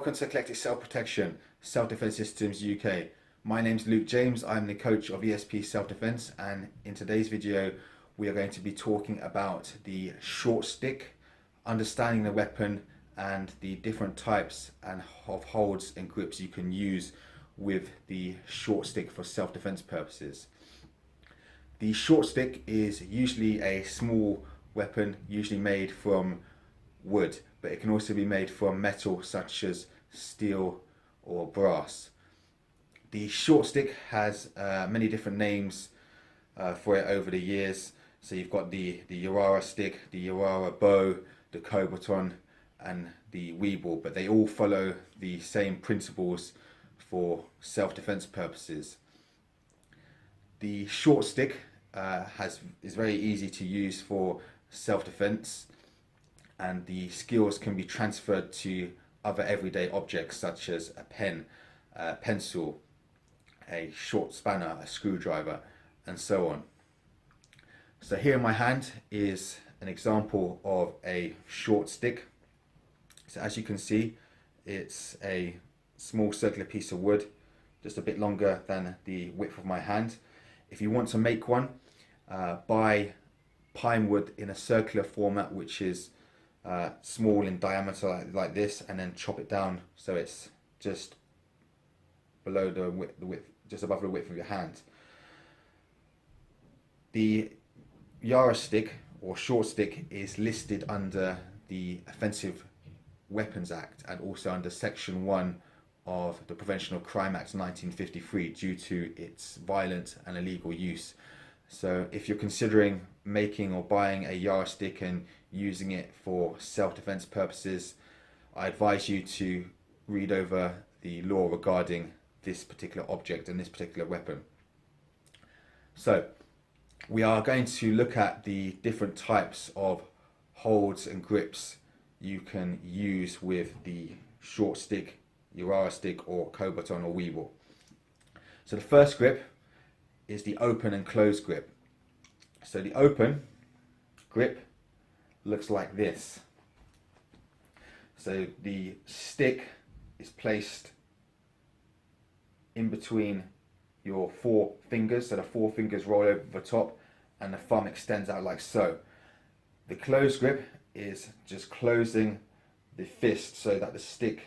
Welcome to Eclectic Self Protection, Self Defence Systems UK. My name's Luke James, I'm the coach of ESP-Self Defence, and in today's video we are going to be talking about the short stick, understanding the weapon and the different types of holds and grips you can use with the short stick for self-defense purposes. The short stick is usually a small weapon, usually made from wood, but it can also be made from metal such as steel or brass. The short stick has many different names for it over the years. So you've got the Yawara stick, the Yawara bow, the Kubotan and the Weeble, but they all follow the same principles for self-defense purposes. The short stick is very easy to use for self-defense, and the skills can be transferred to other everyday objects such as a pen, a pencil, a short spanner, a screwdriver, and so on. So here in my hand is an example of a short stick. So as you can see, it's a small circular piece of wood, just a bit longer than the width of my hand. If you want to make one, buy pine wood in a circular format, which is small in diameter like this, and then chop it down so it's just below the width, just above the width of your hand. The Yawara stick or short stick is listed under the Offensive Weapons Act and also under Section 1 of the Prevention of Crime Act 1953 due to its violent and illegal use. So if you're considering making or buying a Yawara stick and using it for self-defense purposes, I advise you to read over the law regarding this particular object and this particular weapon. So we are going to look at the different types of holds and grips you can use with the short stick, Yawara stick or Kubotan or Weeble. So the first grip is the open and close grip. So the open grip looks like this. So the stick is placed in between your four fingers, so the four fingers roll over the top and the thumb extends out like so. The closed grip is just closing the fist so that the stick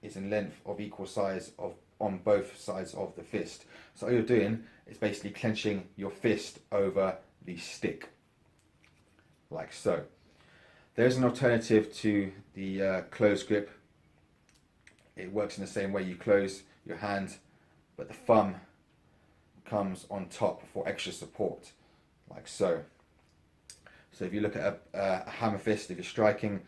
is in length of equal size on both sides of the fist. So all you're doing is basically clenching your fist over the stick, like so. There's an alternative to the closed grip. It works in the same way. You close your hand, but the thumb comes on top for extra support, like so. So if you look at a hammer fist, if you're striking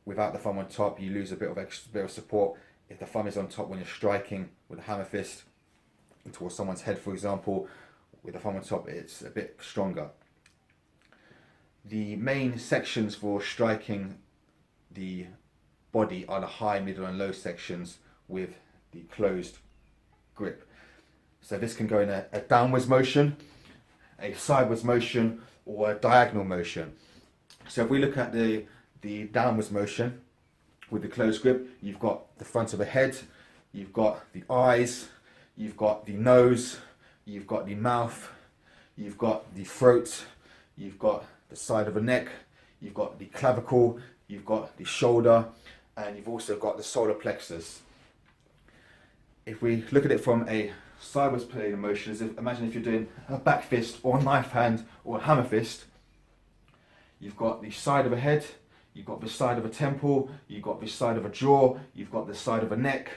without the thumb on top, you lose a bit of support. If the thumb is on top when you're striking with a hammer fist towards someone's head, for example, with the thumb on top, it's a bit stronger. The main sections for striking the body are the high, middle and low sections with the closed grip. So this can go in a downwards motion, a sideways motion or a diagonal motion. So if we look at the downwards motion with the closed grip, you've got the front of the head, you've got the eyes, you've got the nose, you've got the mouth, you've got the throat, you've got the side of the neck, you've got the clavicle, you've got the shoulder, and you've also got the solar plexus. If we look at it from a sideways plane of motion, imagine if you're doing a back fist or a knife hand or a hammer fist, you've got the side of a head, you've got the side of a temple, you've got the side of a jaw, you've got the side of a neck,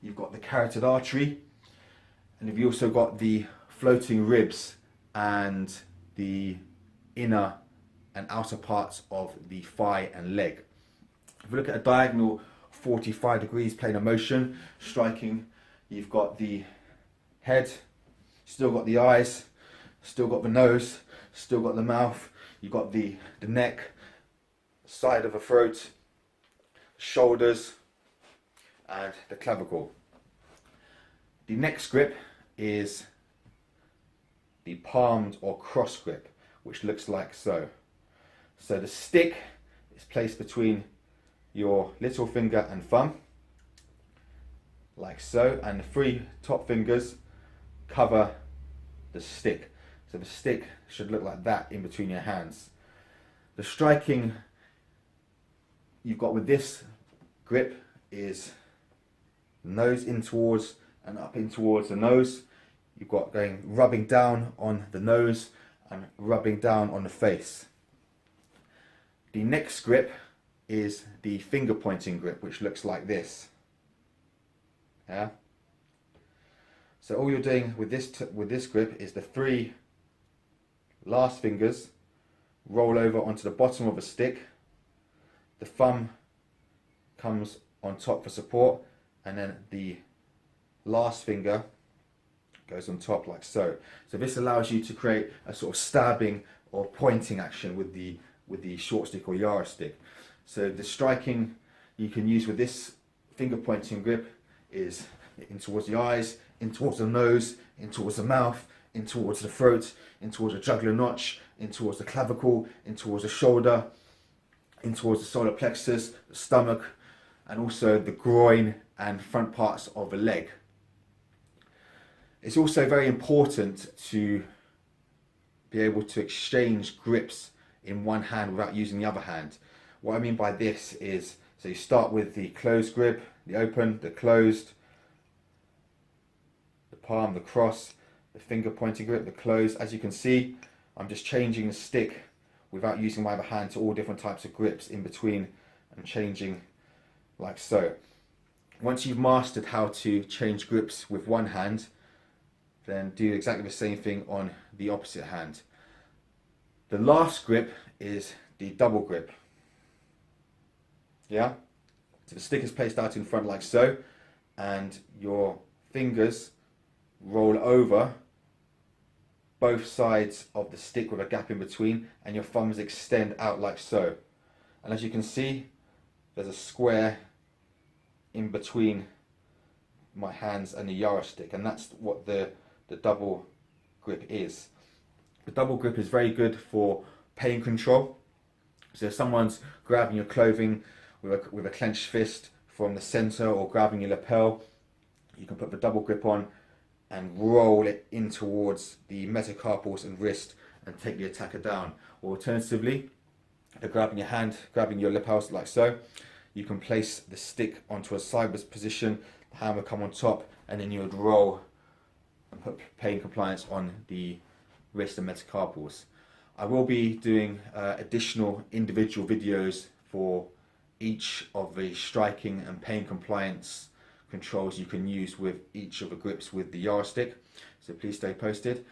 you've got the carotid artery, and you've also got the floating ribs and the inner and outer parts of the thigh and leg. If we look at a diagonal 45 degrees plane of motion, striking, you've got the head, still got the eyes, still got the nose, still got the mouth, you've got the neck, side of the throat, shoulders, and the clavicle. The next grip is the palmed or cross grip, which looks like so. So the stick is placed between your little finger and thumb, like so, and the 3 top fingers cover the stick. So the stick should look like that in between your hands. The striking you've got with this grip is nose in towards and up in towards the nose. You've got going rubbing down on the nose and rubbing down on the face. The next grip is the finger pointing grip, which looks like this. Yeah. So all you're doing with this grip is the 3 last fingers roll over onto the bottom of a stick. The thumb comes on top for support, and then the last finger goes on top like so. So this allows you to create a sort of stabbing or pointing action with the short stick or Yawara stick. So the striking you can use with this finger pointing grip is in towards the eyes, in towards the nose, in towards the mouth, in towards the throat, in towards the jugular notch, in towards the clavicle, in towards the shoulder, in towards the solar plexus, the stomach, and also the groin and front parts of the leg. It's also very important to be able to exchange grips in one hand without using the other hand. What I mean by this is, so you start with the closed grip, the open, the closed, the palm, the cross, the finger pointing grip, the closed. As you can see, I'm just changing the stick without using my other hand to all different types of grips in between and changing like so. Once you've mastered how to change grips with one hand, then do exactly the same thing on the opposite hand. The last grip is the double grip. Yeah? So the stick is placed out in front like so, and your fingers roll over both sides of the stick with a gap in between, and your thumbs extend out like so. And as you can see, there's a square in between my hands and the Yawara stick, and that's what the double grip is. The double grip is very good for pain control. So if someone's grabbing your clothing with a clenched fist from the center or grabbing your lapel, you can put the double grip on and roll it in towards the metacarpals and wrist and take the attacker down. Or alternatively, they're grabbing your hand, grabbing your lapels like so, you can place the stick onto a sideways position, the hand will come on top, and then you would roll and put pain compliance on the wrist and metacarpals. I will be doing additional individual videos for each of the striking and pain compliance controls you can use with each of the grips with the Yawara stick, so please stay posted.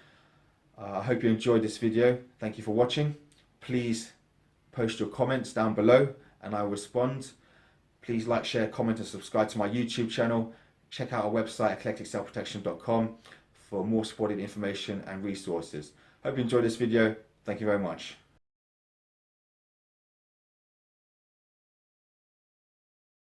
I hope you enjoyed this video. Thank you for watching. Please post your comments down below and I will respond. Please like, share, comment and subscribe to my YouTube channel. Check out our website eclecticselfprotection.com for more supported information and resources. Hope you enjoyed this video. Thank you very much.